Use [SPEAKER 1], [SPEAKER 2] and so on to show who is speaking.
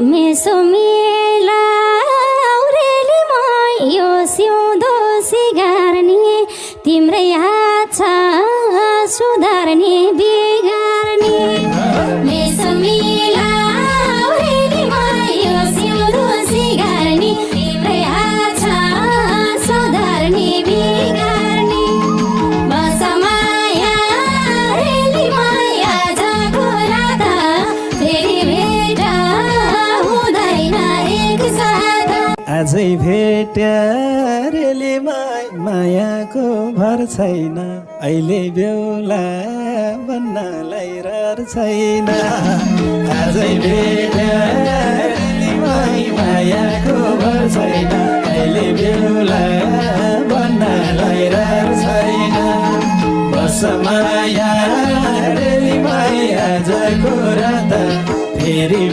[SPEAKER 1] मेसो मेला औरेलीमा यो सिउँदो सिगार्ने तिम्रै हात छ सुधार्ने बिगार्ने मेसो मेला औरेलीमा यो सिउँदो सिगार्ने तिम्रै हात छ सुधार्ने बिगार्ने बसमाया रेलीमा आजको रात फेरि भेट हुँदैन एकसाथ
[SPEAKER 2] आजै भेट्या रेलीमा मायाको भर छैन अहिले बेहुला बन्नलाई रहर छैन आजै भेट्या रेलीमा मायाको भर छैन अहिले बेहुला बन्नलाई रहर छैन बस माया रेलीमा आजको रात फेरि